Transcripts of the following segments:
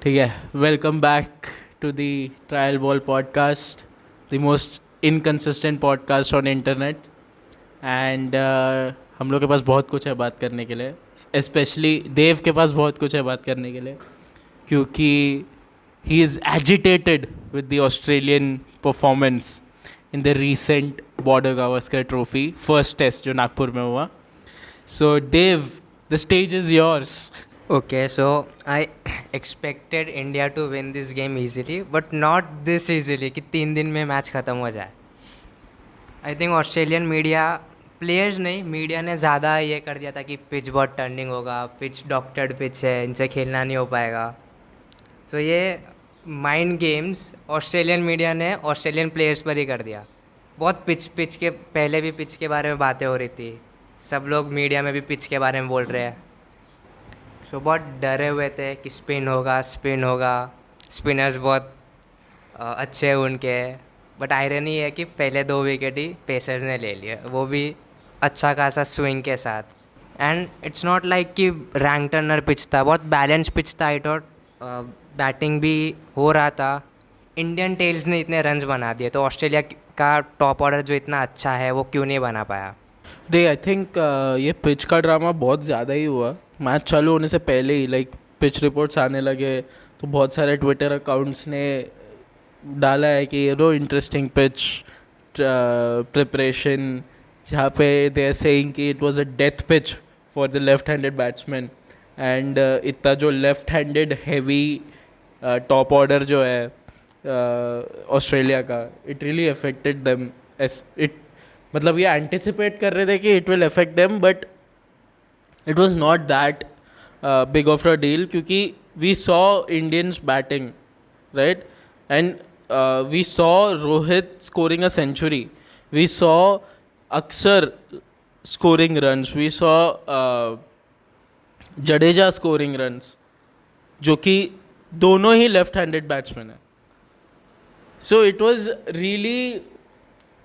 ठीक है. Welcome back to the trial ball podcast, the most inconsistent podcast on internet. And हम लोग के पास बहुत कुछ है बात करने के लिए. स्पेशली देव के पास बहुत कुछ है बात करने के लिए, क्योंकि he is agitated with the Australian performance in the recent Border Gavaskar Trophy first test जो नागपुर में हुआ. So Dev, the stage is yours. Okay, so I expected India to win this game easily, but not this easily कि 3 दिन में match ख़त्म हो जाए. I think Australian media, players नहीं, मीडिया ने ज़्यादा ये कर दिया था कि पिच बहुत टर्निंग होगा, पिच डॉक्टर्ड पिच है, इनसे खेलना नहीं हो पाएगा. सो ये माइंड गेम्स ऑस्ट्रेलियन मीडिया ने ऑस्ट्रेलियन प्लेयर्स पर ही कर दिया. बहुत पिच के पहले भी पिच के बारे में बातें हो रही थी, सब लोग मीडिया में भी पिच के बारे में बोल रहे हैं. सो बहुत डरे हुए थे कि स्पिन होगा. स्पिनर्स बहुत अच्छे हैं उनके, बट आयरनी है कि पहले 2 विकेट ही पेसर्स ने ले लिए, वो भी अच्छा खासा स्विंग के साथ. एंड इट्स नॉट लाइक कि रैंक टर्नर पिच था, बहुत बैलेंस पिच था. आई थॉट बैटिंग भी हो रहा था. इंडियन टेल्स ने इतने रन्स बना दिए, तो ऑस्ट्रेलिया का टॉप ऑर्डर जो इतना अच्छा है वो क्यों नहीं बना पाया. नहीं, आई थिंक ये पिच का ड्रामा बहुत ज़्यादा ही हुआ. मैच चालू होने से पहले ही पिच रिपोर्ट्स आने लगे, तो बहुत सारे ट्विटर अकाउंट्स ने डाला है कि ये इंटरेस्टिंग पिच प्रिपरेशन, जहाँ पे दे आर सेइंग कि it was a death pitch for the left handed batsman. And इतना जो left handed heavy top order जो है ऑस्ट्रेलिया का, it really affected them. It मतलब ये एंटिसिपेट कर रहे थे कि it will affect them, but it was not that big of a deal, क्योंकि we saw Indians batting, right, and we saw Rohit scoring a century, we saw अक्सर scoring runs, we saw Jadeja scoring runs, जो कि दोनों ही left handed batsman है. So it was really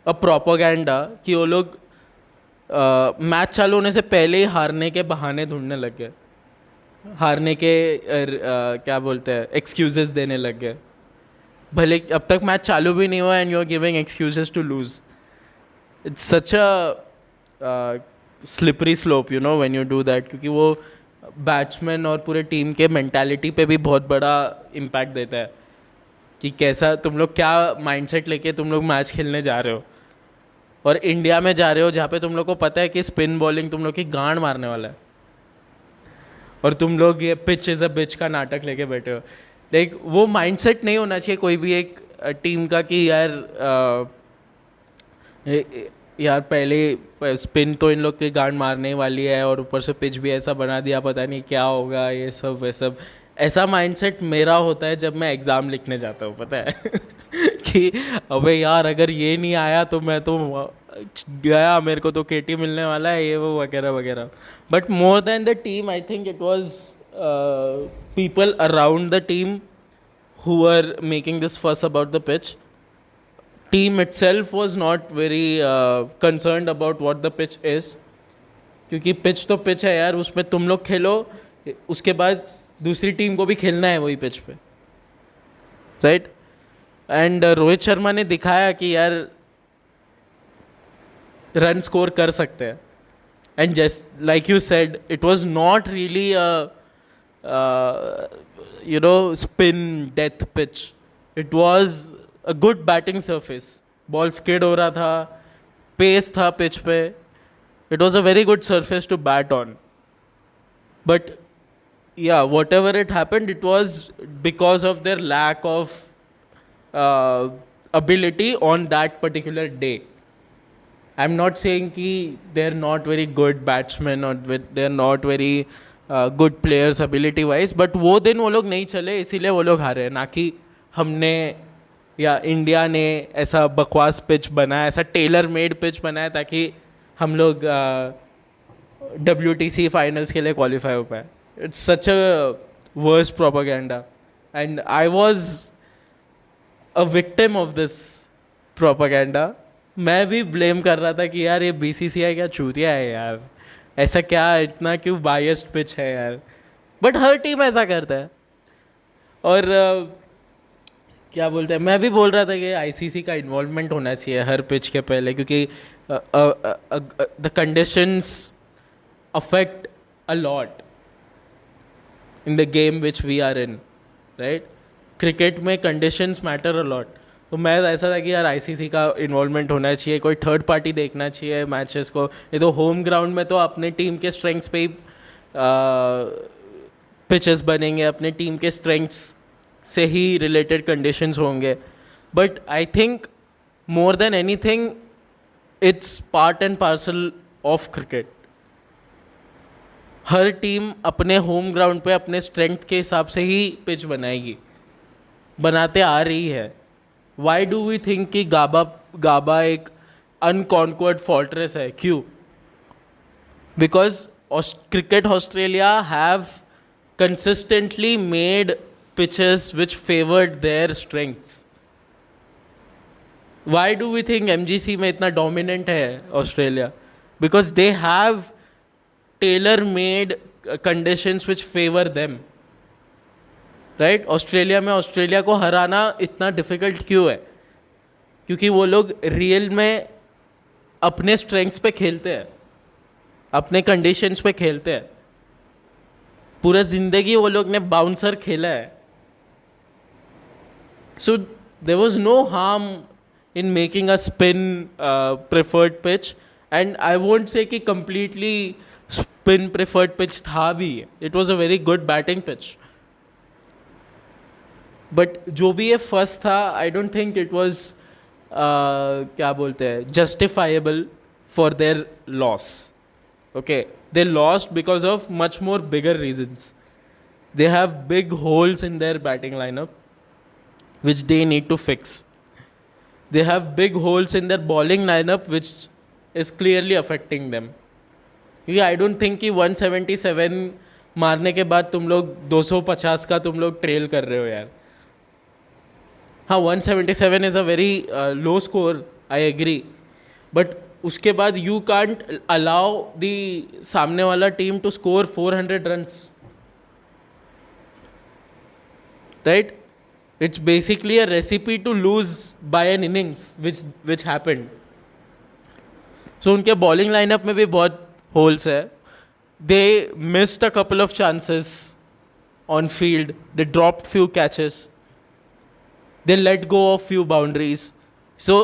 a propaganda कि वो लोग मैच चालू होने से पहले ही हारने के बहाने ढूंढने लग गए, हारने के क्या बोलते हैं, एक्सक्यूजेस देने लग गए. भले अब तक मैच चालू भी नहीं हुआ and you are giving excuses to lose. It's such a slippery slope, you know, when you do that, क्योंकि वो बैट्समैन और पूरे टीम के मेंटालिटी पे भी बहुत बड़ा इम्पैक्ट देता है कि कैसा तुम लोग, क्या माइंडसेट लेके तुम लोग मैच खेलने जा रहे हो. और इंडिया में जा रहे हो जहाँ पे तुम लोग को पता है कि स्पिन बॉलिंग तुम लोग की गांड मारने वाला है, और तुम लोग ये पिच इज़ अ बिच का नाटक लेके बैठे हो. वो माइंडसेट नहीं होना चाहिए कोई भी एक टीम का कि यार पहले स्पिन तो इन लोग की गांड मारने वाली है और ऊपर से पिच भी ऐसा बना दिया, पता नहीं क्या होगा, ये सब वे सब. ऐसा माइंडसेट मेरा होता है जब मैं एग्ज़ाम लिखने जाता हूँ, पता है कि अबे यार अगर ये नहीं आया तो मैं तो गया, मेरे को तो केटी मिलने वाला है, ये वो वगैरह वगैरह. But more than the team, I think it was people around the team who were making this fuss about the pitch. Team itself was not very concerned about what the pitch is, क्योंकि pitch तो pitch है यार, उसमें तुम लोग खेलो, उसके बाद दूसरी टीम को भी खेलना है वही पिच पे, राइट. एंड रोहित शर्मा ने दिखाया कि यार रन स्कोर कर सकते हैं. And just like you said, it was not really spin death pitch. It was a good batting surface, ball skid हो रहा था, पेस था पिच पे. It was a very good surface to bat on. But yeah, whatever it happened, it was because of their lack of ability on that particular day. I'm not saying कि they're not very good batsmen or they're not very good players ability wise, but वो दिन वो लोग नहीं चले, इसीलिए वो लोग हारे. ना कि हमने या इंडिया ने ऐसा बकवास पिच बनाया, ऐसा टेलर मेड पिच बनाया ताकि हम लोग WTC फाइनल्स के लिए क्वालिफाई हो पाए. It's such a worst propaganda and I was a victim of this propaganda. मैं भी ब्लेम कर रहा था कि यार ये BCCI क्या चूतिया है यार, ऐसा क्या, इतना क्यों बायस्ड पिच है यार. बट हर टीम ऐसा करता है. और क्या बोलते हैं, मैं भी बोल रहा था कि आईसीसी का इन्वॉल्वमेंट होना चाहिए हर पिच के पहले, क्योंकि the conditions affect a lot in the game which we are in, right. Cricket में कंडीशंस मैटर अ लॉट. तो मैं ऐसा था कि यार आईसीसी का इन्वॉल्वमेंट होना चाहिए, कोई थर्ड पार्टी देखना चाहिए मैचेस को. नहीं तो होम ग्राउंड में तो अपने टीम के स्ट्रेंथ्स पे ही पिचेस बनेंगे, अपने टीम के स्ट्रेंथ्स से ही रिलेटेड कंडीशंस होंगे. But I think more than anything it's part and parcel of cricket. Her team अपने होम ग्राउंड पे अपने स्ट्रेंथ के हिसाब से ही पिच बनाएगी, बनाते आ रही है. वाई डू वी थिंक कि गाबा एक अनकॉन्क्वर्ड फोर्ट्रेस है? क्यों? Because cricket Australia have consistently made pitches which favored their strengths. Why do we think MGC में इतना dominant है Australia? Because they have tailor-made conditions which favor them. Right. Australia में Australia को हराना इतना डिफ़िकल्ट क्यों है? क्योंकि वो लोग रियल में अपने स्ट्रेंथ्स पे खेलते हैं, अपने कंडीशंस पे खेलते हैं. पूरा ज़िंदगी वो लोग ने बाउंसर खेला है. So there was no harm in making a spin preferred pitch. And I won't say कि कंप्लीटली स्पिन प्रेफर्ड पिच था भी. It was a very good batting pitch. But जो भी ये फर्स्ट था, I don't think it was क्या बोलते हैं, justifiable for their loss. Okay, they lost because of much more bigger reasons. They have big holes in their batting lineup which they need to fix. They have big holes in their bowling lineup which is clearly affecting them. क्योंकि I don't think कि 177 मारने के बाद तुम लोग 250 का तुम लोग ट्रेल कर रहे हो यार. हाँ, 177 is a very low score, I agree. But उसके बाद यू कांट अलाउ द सामने वाला team to score 400 runs, right. It's basically a recipe to lose by an innings which happened. So उनके बॉलिंग लाइनअप में भी बहुत holes है. They missed a couple of chances on field. They dropped few catches. They let go of few boundaries. So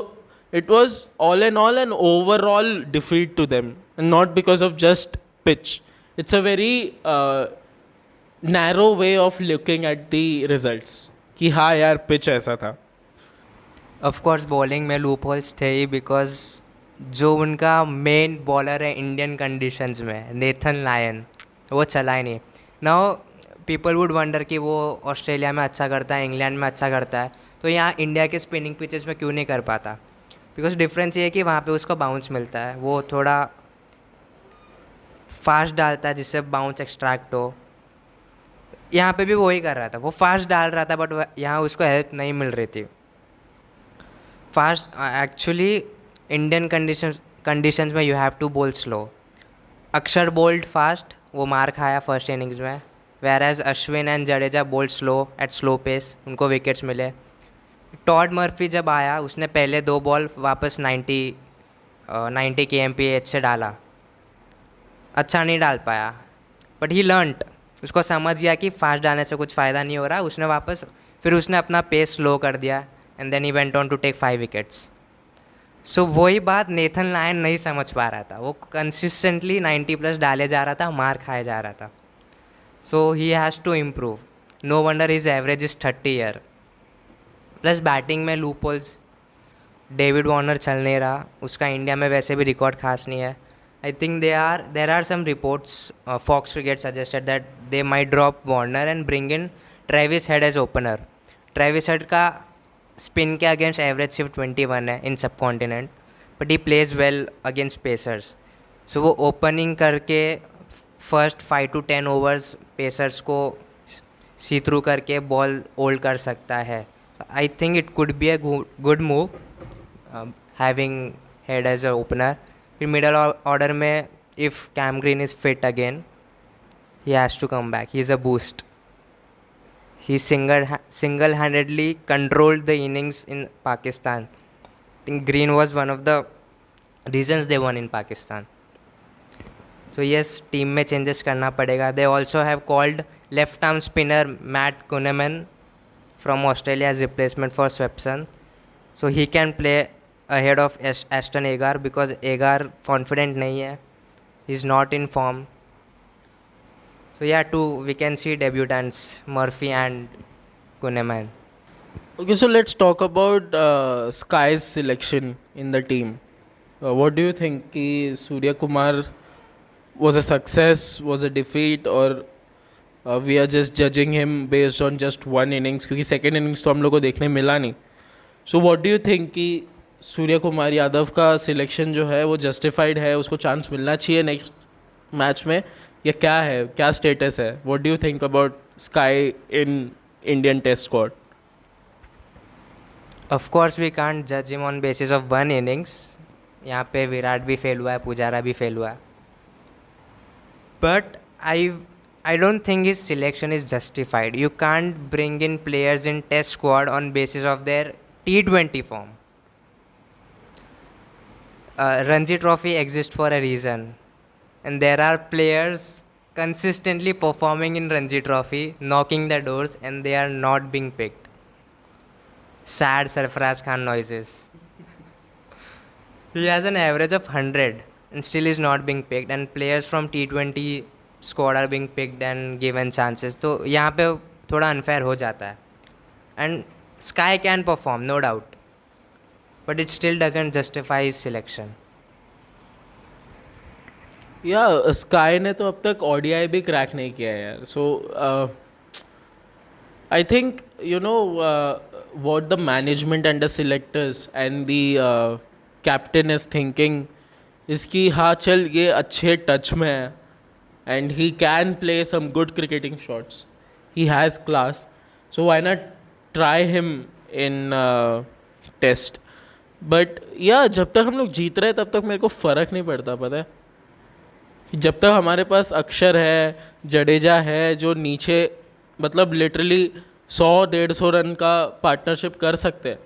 it was all in all an overall defeat to them, and not because of just pitch. It's a very narrow way of looking at the results. कि हाँ यार pitch ऐसा था. Of course bowling में loop holes थे ही, because जो उनका main bowler है इंडियन कंडीशंस में, नेथन लायन, वो चला ही नहीं. नाउ पीपल वुड वंडर कि वो ऑस्ट्रेलिया में अच्छा करता है, इंग्लैंड में अच्छा करता है, तो यहाँ इंडिया के स्पिनिंग पिचेस में क्यों नहीं कर पाता? बिकॉज डिफरेंस ये है कि वहाँ पे उसको बाउंस मिलता है, वो थोड़ा फास्ट डालता है जिससे बाउंस एक्सट्रैक्ट हो. यहाँ पे भी वही कर रहा था, वो फास्ट डाल रहा था, बट यहाँ उसको हेल्प नहीं मिल रही थी. फास्ट एक्चुअली इंडियन कंडीशंस में you have to bowl slow. Akshar bowled fast, वो मार खाया फर्स्ट इनिंग्स में. whereas Ashwin and Jadeja bowled slow at slow pace, उनको विकेट्स मिले. टॉड मर्फी जब आया, उसने पहले 2 बॉल वापस 90 kmph से डाला. अच्छा नहीं डाल पाया, बट ही लर्नड. उसको समझ गया कि फास्ट डालने से कुछ फ़ायदा नहीं हो रहा. उसने वापस फिर उसने अपना पेस स्लो कर दिया, and then he went on to take 5 wickets. So वही बात नेथन लायन नहीं समझ पा रहा था. वो कंसिस्टेंटली 90+ डाले जा रहा था, मार खाए जा रहा था. So he has to improve. No wonder his average is 30 year. Plus batting में लूप होल्स. डेविड वार्नर चल नहीं रहा, उसका इंडिया में वैसे भी रिकॉर्ड खास नहीं है. I think there are some reports, Fox Cricket suggested that they might drop Warner and bring in Travis Head as opener. Travis Head का स्पिन के अगेंस्ट एवरेज सिर्फ 21 है in subcontinent, but he plays well against pacers. So वो opening करके first 5 to 10 overs pacers को see through करके ball hold कर सकता है. I think it could be a good move having Head as a opener. फिर middle order में if Cam Green is fit again, he has to come back. He is a boost. He single-handedly controlled the innings in Pakistan. I think Green was one of the reasons they won in Pakistan. So yes, team में changes करना पड़ेगा. They also have called left arm spinner Matt Kuhneman from Australia as replacement for Swepson. So he can play ahead of Ashton Agar because Agar confident नहीं है. He's not in form. So yeah, we can see debutants Murphy and Kuhneman. Okay, so let's talk about Sky's selection in the team. What do you think? Ki Surya Kumar was a success, was a defeat, or we are just judging him based on just one innings? क्योंकि second innings तो हम लोग को देखने मिला नहीं. So what do you think कि सूर्य कुमार यादव का सिलेक्शन जो है वो जस्टिफाइड है, उसको चांस मिलना चाहिए नेक्स्ट मैच में, या क्या है, क्या स्टेटस है? What do you think about Sky in Indian test squad? Of course we can't judge him on basis of one innings. यहाँ पे विराट भी फेल हुआ है, पुजारा भी फेल हुआ है. But I don't think his selection is justified. You can't bring in players in test squad on basis of their T20 form. Ranji Trophy exists for a reason, and there are players consistently performing in Ranji Trophy, knocking the doors, and they are not being picked. Sad Sarfaraz Khan noises. He has an average of 100 and still is not being picked, and players from T20 squad are being picked and given chances. तो यहाँ पे थोड़ा unfair हो जाता है. And Sky can perform, no doubt, but it still doesn't justify his selection. या sky ने तो अब तक ODI भी क्रैक नहीं किया है यार. So I think you know what the management and the selectors and the captain is thinking is कि हाँ चल ये अच्छे टच में है and he can play some good cricketing shots. He has class. So why not try him in test? But yeah, जब तक हम लोग जीत रहे तब तक मेरे को फ़र्क नहीं पड़ता, पता है. जब तक हमारे पास अक्षर है, जडेजा है, जो नीचे मतलब लिटरली 100-150 रन का पार्टनरशिप कर सकते हैं,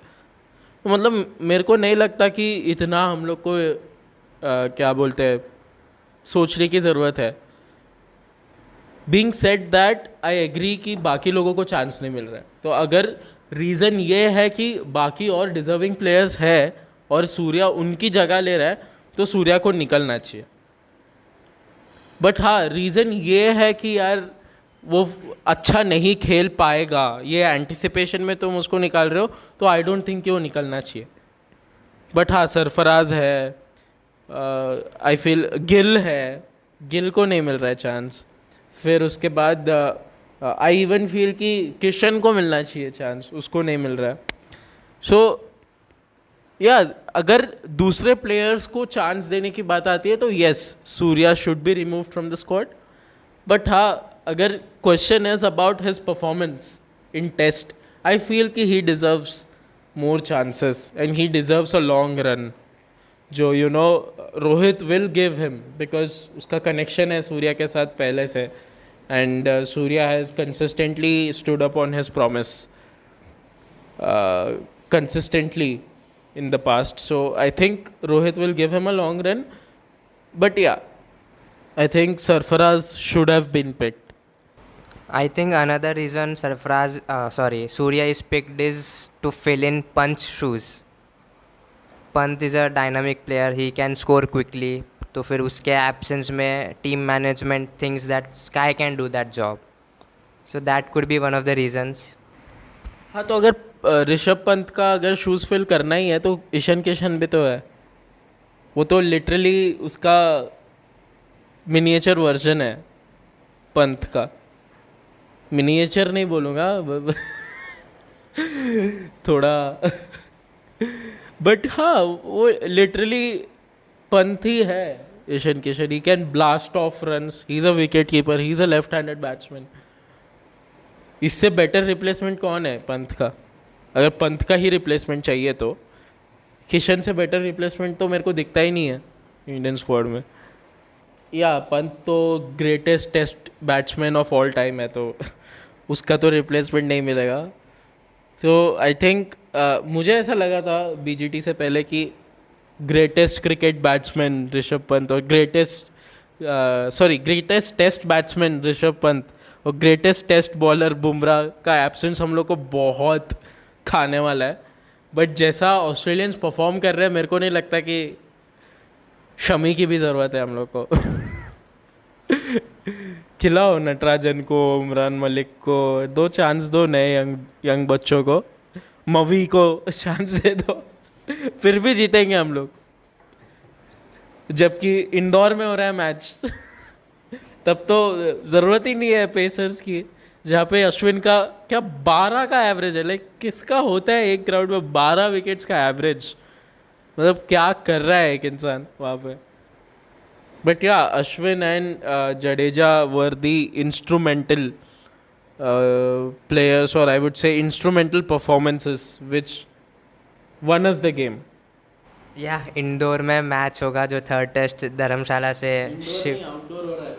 तो मतलब मेरे को नहीं लगता कि इतना हम लोग को क्या बोलते हैं सोचने की ज़रूरत है. Being said that I agree कि बाकी लोगों को चांस नहीं मिल रहा है. तो अगर रीज़न ये है कि बाकी और डिज़र्विंग प्लेयर्स है और सूर्या उनकी जगह ले रहा है, तो सूर्या को निकलना चाहिए. बट हाँ, रीज़न ये है कि यार वो अच्छा नहीं खेल पाएगा, ये एंटिसिपेशन में तुम उसको निकाल रहे हो, तो आई डोंट थिंक कि वो निकलना चाहिए. बट हाँ, सरफराज है, आई फील गिल है, गिल को नहीं मिल रहा है चांस. फिर उसके बाद आई इवन फील कि किशन को मिलना चाहिए चांस, उसको नहीं मिल रहा है. सो या अगर दूसरे प्लेयर्स को चांस देने की बात आती है तो yes, Surya should be remove from the squad. But हाँ, अगर question is about his performance in test, I feel कि he deserves more chances and he deserves a long run, जो you know Rohit will give him because उसका connection है सूर्या के साथ पहले से, एंड Surya has consistently stood up on his promise consistently in the past. So I think Rohit will give him a long run. But yeah, I think Sarfaraz should have been picked. I think another reason Surya is picked is to fill in Pant's shoes. Pant is a dynamic player, he can score quickly. तो फिर उसके absence में team management thinks that Sky can do that job. So that could be one of the reasons. हाँ, तो अगर ऋषभ पंत का अगर shoes fill करना ही है तो ईशान किशन भी तो है. वो तो लिटरली उसका मिनिएचर वर्जन है पंत का. मिनिएचर नहीं बोलूँगा थोड़ा बट हाँ, वो लिटरली पंत ही है Ishan Kishan. He can blast off runs, he is a wicket keeper, he is a left handed batsman. इससे बेटर रिप्लेसमेंट कौन है पंत का? अगर पंत का ही रिप्लेसमेंट चाहिए तो किशन से बेटर रिप्लेसमेंट तो मेरे को दिखता ही नहीं है इंडियन स्क्वाड में. या पंत तो greatest test batsman of all time है, तो उसका तो रिप्लेसमेंट नहीं मिलेगा. सो आई थिंक मुझे ऐसा लगा था बीजीटी से पहले कि greatest cricket batsman Rishabh Pant और greatest test batsman Rishabh Pant और ग्रेटेस्ट टेस्ट बॉलर बुमराह का एब्सेंस हम लोग को बहुत खाने वाला है. बट जैसा ऑस्ट्रेलियंस परफॉर्म कर रहे हैं मेरे को नहीं लगता कि शमी की भी ज़रूरत है हम लोग को. खिलाओ नटराजन को, उमरान मलिक को दो चांस दो, नए यंग बच्चों को, मवी को चांस दे दो, फिर भी जीतेंगे हम लोग. जबकि इंदौर में हो रहा है मैच तब तो ज़रूरत ही नहीं है पेसर्स की, जहाँ पे अश्विन का क्या 12 का एवरेज है. लाइक किसका होता है एक ग्राउंड में 12 विकेट्स का एवरेज? मतलब क्या कर रहा है एक इंसान वहाँ पे. बट या Ashwin and Jadeja were the instrumental players, or I would say instrumental performances which won us the game. या इंदौर में मैच होगा जो थर्ड टेस्ट धर्मशाला से आउटडोर हो रहा है.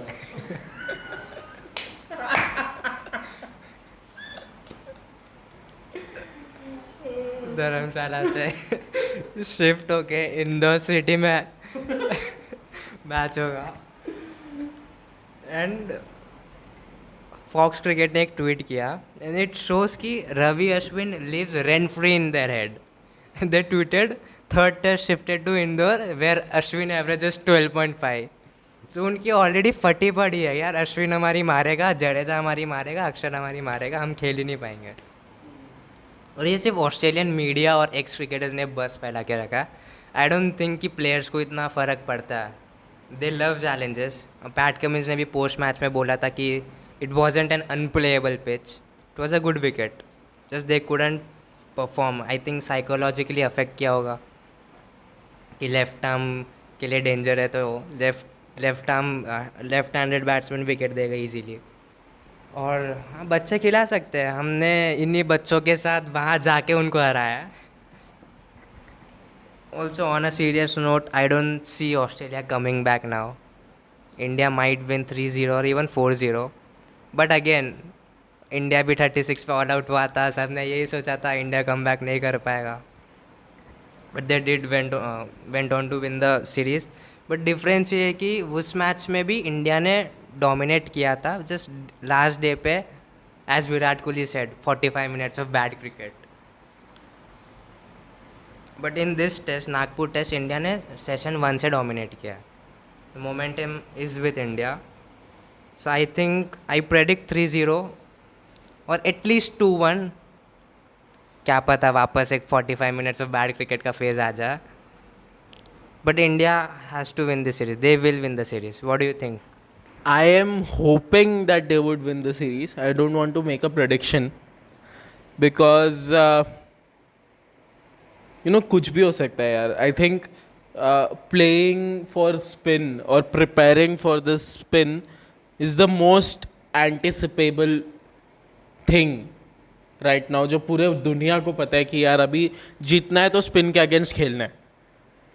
धर्मशाला से शिफ्ट होके इंदौर सिटी में मैच होगा. एंड फॉक्स क्रिकेट ने एक ट्वीट किया एंड इट शोज कि Ravi Ashwin lives rent free in their head. They tweeted third test shifted to Indore where Ashwin averages 12.5. So उनकी ऑलरेडी फटी पड़ी है यार, अश्विन हमारी मारेगा, जडेजा हमारी मारेगा, अक्षर हमारी मारेगा, हम खेल ही नहीं पाएंगे. और ये सिर्फ ऑस्ट्रेलियन मीडिया और एक्स क्रिकेटर्स ने बस फैला के रखा. आई डोंट थिंक कि प्लेयर्स को इतना फ़र्क पड़ता है. They love challenges. Pat Cummins ने भी पोस्ट मैच में बोला था कि it wasn't an unplayable pitch, it was a good wicket, just they couldn't perform. I think psychologically affect किया होगा कि लेफ्ट आर्म के लिए डेंजर है, तो लेफ्ट हैंडेड बैट्समैन विकेट देगा इजीली. और हाँ, बच्चे खिला सकते हैं. हमने इन्हीं बच्चों के साथ वहाँ जाके उनको हराया. Also on a serious note, I don't C Australia coming back now. India might win 3-0 और इवन 4-0. बट अगेन इंडिया भी 36 पे ऑल आउट हुआ था. सब ने यही सोचा था इंडिया कम बैक नहीं कर पाएगा. But they did went on to win the series. But difference ये है कि उस मैच में भी इंडिया ने डोमिनेट किया था. जस्ट लास्ट डे पे as Virat Kohli said 45 minutes of bad cricket. But in this test, Nagpur test, India ने सेशन 1 से डोमिनेट किया. The momentum is with India. So I think I predict 3-0 और एटलीस्ट 2-1. क्या पता वापस एक 45 मिनट्स ऑफ बैड क्रिकेट का फेज आ जाए. But India has to win the series. They will win the series. What do you think? I am hoping that they would win the series. I don't want to make a prediction because कुछ भी हो सकता है यार. I think playing for spin or preparing for this spin is the most anticipable thing right now. जो पूरे दुनिया को पता है कि यार अभी जीतना है तो स्पिन के अगेंस्ट खेलना है.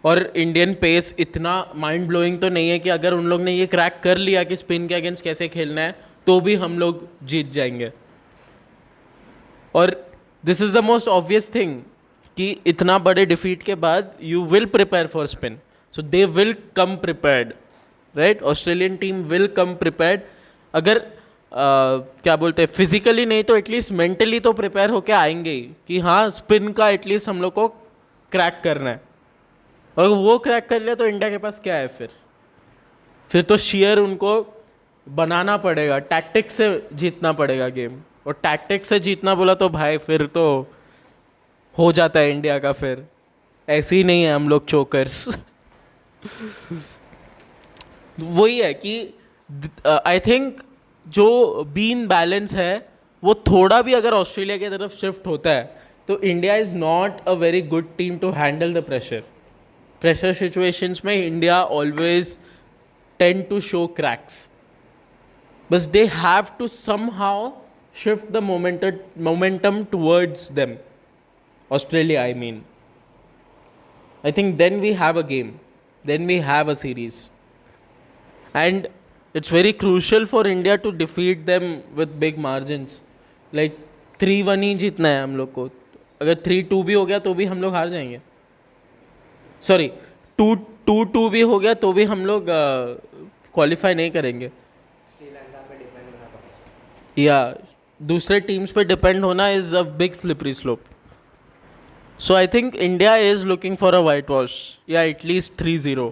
और इंडियन पेस इतना माइंड ब्लोइंग तो नहीं है कि अगर उन लोग ने ये क्रैक कर लिया कि स्पिन के अगेंस्ट कैसे खेलना है तो भी हम लोग जीत जाएंगे. और this is the most obvious thing कि इतना बड़े डिफीट के बाद you will prepare for spin. So they will come prepared, right. Australian team will come prepared. अगर क्या बोलते हैं फिजिकली नहीं तो एटलीस्ट मेंटली तो प्रिपेयर होके आएंगे ही कि हाँ स्पिन का एटलीस्ट हम लोग को क्रैक करना है. और वो क्रैक कर लिया तो इंडिया के पास क्या है फिर तो शेयर उनको बनाना पड़ेगा, टैक्टिक्स से जीतना पड़ेगा गेम. और टैक्टिक्स से जीतना बोला तो भाई फिर तो हो जाता है इंडिया का. फिर ऐसे ही नहीं है हम लोग चोकर्स. वही है कि आई थिंक जो बीन बैलेंस है वो थोड़ा भी अगर ऑस्ट्रेलिया की तरफ शिफ्ट होता है तो India is not a very good team to handle the pressure. Pressure situations में India always tend to show cracks. बस they have to somehow shift the momentum towards them. Australia, I mean. I think then we have a game. Then we have a series. And it's very crucial for India to defeat them with big margins. Like 3-1 ही जीतना है हम लोग को. अगर 3-2 भी हो गया तो भी हम लोग हार जाएंगे. सॉरी, 2-2 भी हो गया तो भी हम लोग क्वालिफाई नहीं करेंगे. या दूसरे टीम्स पे डिपेंड होना is a big slippery slope. So I think India is looking for a white wash, या at least 3-0.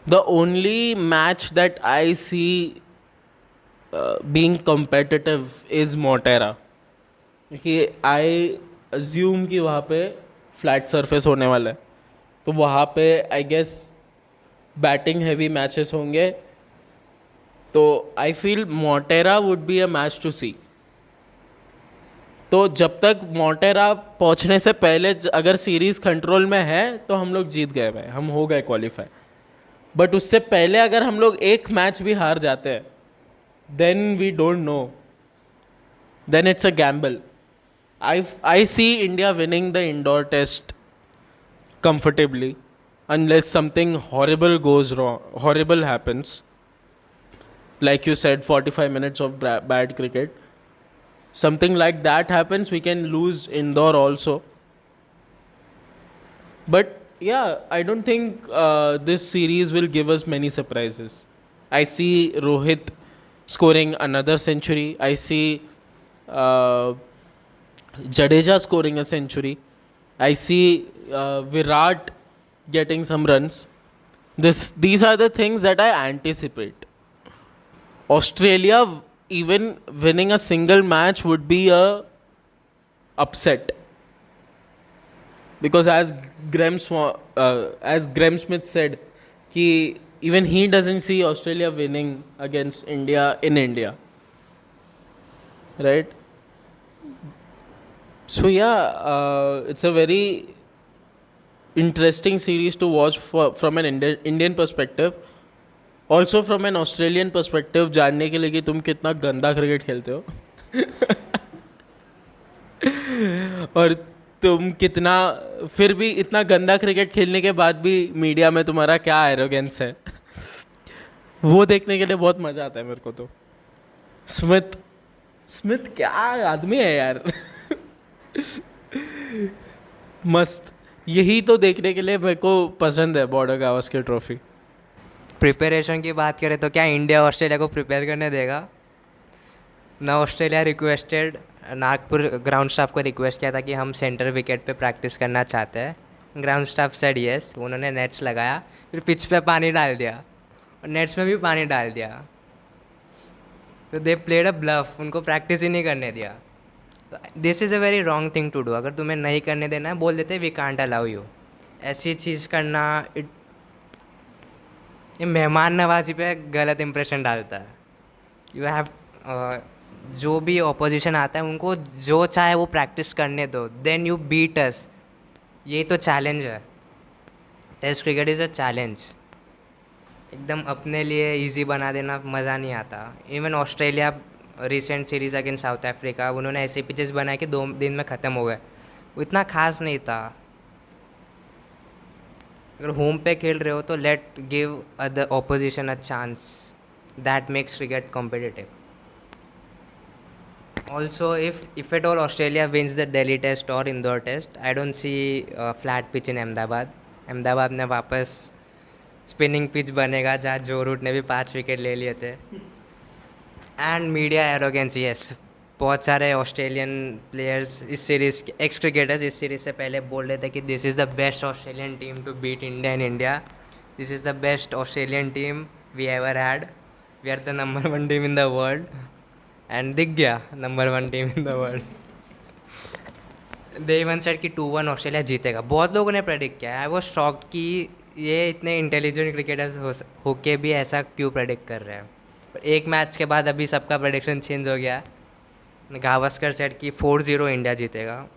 The only match that I see being competitive is Montera. कि I assume कि वहाँ पे फ्लैट सरफेस होने वाला है, तो वहाँ पे I guess batting heavy matches होंगे. तो I feel Motera would be a match to see. तो जब तक मोटेरा पहुँचने से पहले अगर सीरीज़ कंट्रोल में है तो हम लोग जीत गए भाई, हम हो गए क्वालिफाई. बट उससे पहले अगर हम लोग एक मैच भी हार जाते हैं, then we don't know, then it's a gamble. I see India winning the Indore test comfortably unless something horrible goes wrong, horrible happens, like you said, 45 minutes of bad cricket, something like that happens, we can lose Indore also. But yeah, I don't think this series will give us many surprises. I see Rohit scoring another century. I see uh, Jadeja scoring a century. I see Virat getting some runs. These are the things that I anticipate. Australia even winning a single match would be a upset, because as Graham Smith said, कि even he doesn't see Australia winning against India in India, right? So yeah, it's a very interesting series to watch from an Indian perspective. Also from an Australian perspective, जानने के लिए कि तुम कितना गंदा cricket खेलते हो और तुम कितना फिर भी इतना गंदा क्रिकेट खेलने के बाद भी मीडिया में तुम्हारा क्या एरोगेंस है. वो देखने के लिए बहुत मज़ा आता है मेरे को. तो स्मिथ स्मिथ क्या आदमी है यार. मस्त. यही तो देखने के लिए मेरे को पसंद है बॉर्डर गावस्कर ट्रॉफी. प्रिपरेशन की बात करें तो क्या इंडिया ऑस्ट्रेलिया को प्रिपेयर करने देगा ना. Australia requested, Nagpur ground staff को रिक्वेस्ट किया था कि हम सेंटर विकेट पे प्रैक्टिस करना चाहते हैं. Ground staff said yes. उन्होंने नेट्स लगाया, फिर पिच पे पानी डाल दिया और नेट्स में भी पानी डाल दिया. तो दे प्लेड अ ब्लफ, उनको प्रैक्टिस ही नहीं करने दिया. This is a very wrong thing to do. अगर तुम्हें नहीं करने देना है बोल देते वी कांट अलाउ यू. ऐसी चीज़ करना ये मेहमान नवाजी पे गलत इंप्रेशन डालता है. यू हैव जो भी ऑपोजिशन आता है उनको जो चाहे वो प्रैक्टिस करने दो, देन यू बीट अस. ये तो चैलेंज है. Test cricket is a challenge. एकदम अपने लिए इजी बना देना मज़ा नहीं आता. Even Australia recent series against South Africa, उन्होंने ऐसे पिचेस बनाए कि 2 दिन में ख़त्म हो गए. वो इतना खास नहीं था. अगर होम पे खेल रहे हो तो let give other opposition a chance. That makes cricket competitive. Also if at all Australia wins the Delhi test और Indore test, I don't see flat pitch in Ahmedabad. Ahmedabad में वापस स्पिनिंग पिच बनेगा जहाँ जो रूट ने भी 5 विकेट ले लिए थे. And media arrogance, yes. बहुत सारे ऑस्ट्रेलियन प्लेयर्स इस सीरीज़ के एक्स क्रिकेटर्स इस सीरीज़ से पहले बोल रहे थे कि this is the best Australian team to beat India in India. This is the best Australian team we ever had. We are the number 1 team in the world. And दिख गया number 1 team in the world. They even said कि 2-1 Australia जीतेगा. बहुत लोगों ने predict किया. I was shocked कि ये इतने इंटेलिजेंट क्रिकेटर्स होके भी ऐसा क्यों प्रेडिक्ट कर रहे हैं. पर एक मैच के बाद अभी सबका प्रेडिक्शन चेंज हो गया. गावस्कर सेट कि 4-0 इंडिया जीतेगा.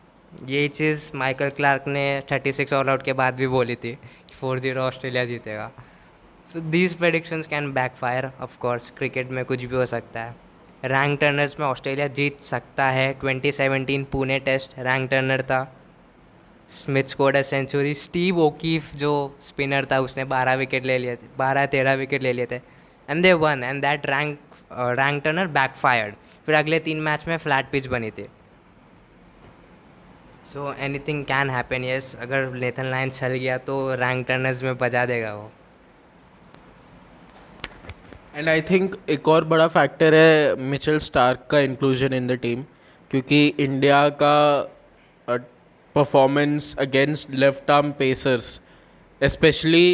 यही चीज़ माइकल क्लार्क ने 36 ऑल आउट के बाद भी बोली थी कि 4-0 ऑस्ट्रेलिया जीतेगा. So these predictions can backfire. Of course cricket में कुछ भी हो सकता है. रैंक टर्नर्स में ऑस्ट्रेलिया जीत सकता है. 2017 पुणे टेस्ट रैंक टर्नर था. Smith scored a century. Steve O'Keefe जो स्पिनर था उसने 12 विकेट ले लिए थे, 12-13 विकेट ले लिए थे. And they one. And that rank Turner backfired. फिर अगले 3 मैच में फ्लैट पिच बनी थी. So anything can happen. Yes, अगर नेथन लायन चल गया तो रैंक टर्नर्स में बजा देगा वो. एंड आई थिंक एक और बड़ा फैक्टर है मिचेल स्टार्क का इंक्लूजन इन द टीम, क्योंकि इंडिया का performance against left arm pacers, especially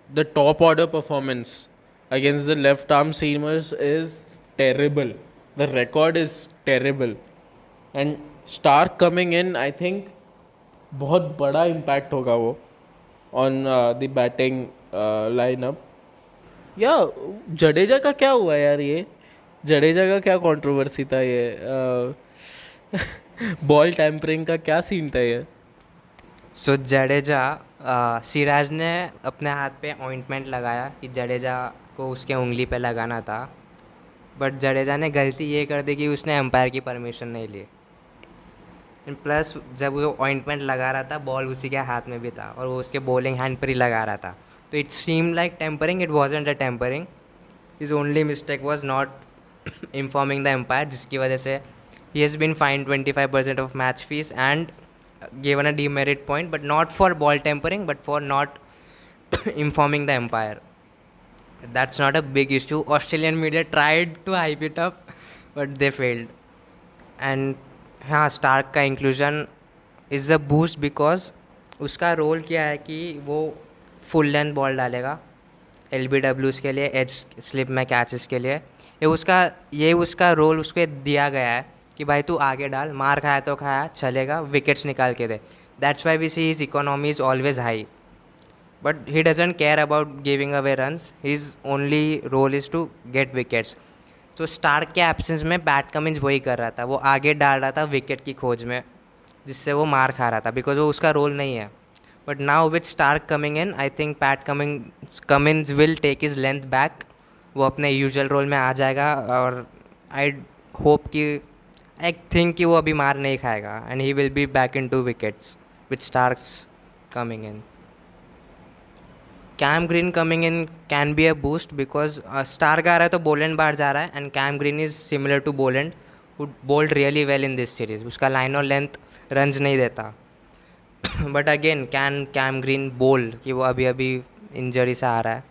the top order performance against the left arm seamers is terrible. The record is terrible. And Stark coming in, I think बहुत बड़ा impact होगा वो on the batting lineup. या जडेजा का क्या हुआ यार? ये जडेजा का क्या कंट्रोवर्सी था? ये बॉल टैम्परिंग का क्या सीन था ये? सो जडेजा, सिराज ने अपने हाथ पे ऑइंटमेंट लगाया कि जडेजा को उसके उंगली पे लगाना था, बट जडेजा ने गलती ये कर दी कि उसने एम्पायर की परमिशन नहीं ली. एंड प्लस जब वो ऑइंटमेंट लगा रहा था बॉल उसी के हाथ में भी था और वो उसके बॉलिंग हैंड पर ही लगा रहा था. तो it seem like tampering. It wasn't a tampering. His only mistake was not informing the umpire, जिसकी वजह से he has been fined 25% of match fees and given a demerit point, but not for ball tampering, but for not informing the umpire. That's not a big issue. Australian media tried to hype it up, but they failed. And हाँ, Stark का inclusion is a boost because उसका role क्या है कि वो full length ball डालेगा LBWs के लिए, एज स्लिप में कैचेस के लिए. ये उसका रोल उसको दिया गया है कि भाई तू आगे डाल, मार खाया तो खाया, चलेगा, विकेट्स निकाल के दे. That's why we see his economy is always high, but he doesn't care about giving away runs. His only role is to get wickets. तो स्टार्क के एब्सेंस में पैट कमिंस वही कर रहा था, वो आगे डाल रहा था विकेट की खोज में, जिससे वो मार खा रहा था, बिकॉज वो उसका रोल नहीं है. But now with Starc coming in, I think Pat Cummins will take his length back. वो अपने यूजुअल रोल में आ जाएगा और आई होप आई थिंक कि वो अभी मार नहीं खाएगा and he will be back in to wickets with Starc's coming in. Cam Green coming in can be a boost because Starc आ रहा है तो बोलेंड बाहर जा रहा है and Cam Green is similar to Boland, who bowled really well in this series. उसका line और लेंथ रन्स नहीं देता. बट अगेन कैम ग्रीन बोल कि वो अभी अभी इंजरी से आ रहा है.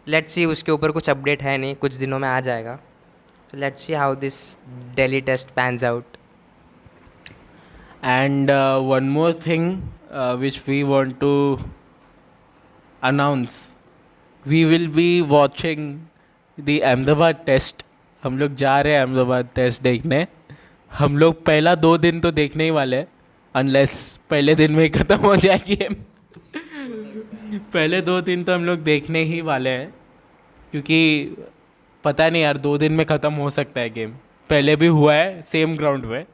लेट्स सी, उसके ऊपर कुछ अपडेट है नहीं, कुछ दिनों में आ जाएगा. So let's see how this Delhi test pans out. And one more thing which we want to announce, we will be watching the Ahmedabad test. हम लोग जा रहे हैं अहमदाबाद टेस्ट देखने. हम लोग पहला 2 दिन तो देखने ही वाले हैं, अनलेस पहले दिन में ही ख़त्म हो जाए गेम. पहले 2 दिन तो हम लोग देखने ही वाले हैं, क्योंकि पता नहीं यार 2 दिन में ख़त्म हो सकता है गेम. पहले भी हुआ है सेम ग्राउंड पे,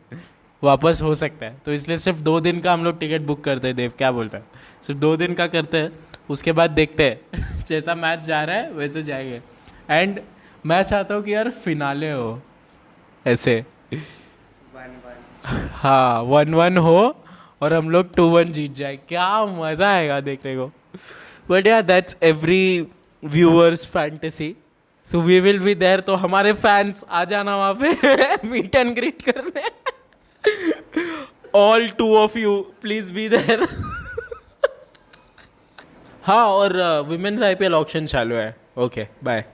वापस हो सकता है. तो इसलिए सिर्फ 2 दिन का हम लोग टिकट बुक करते हैं. देव क्या बोलता है? सिर्फ 2 दिन का करते हैं, उसके बाद देखते हैं. जैसा मैच जा रहा है वैसे जाएंगे. एंड मैं चाहता हूँ कि यार फिनाले हो ऐसे, हाँ 1-1 हो और हम लोग 2-1 जीत जाए. क्या मज़ा आएगा देखने को. बट यार that's every viewers fantasy. So we will be there. तो हमारे फैंस आ जाना वहाँ पे मीट एंड ग्रीट करने. All 2 of you please be there. हाँ, और विमेंस IPL ऑक्शन चालू है. Okay bye.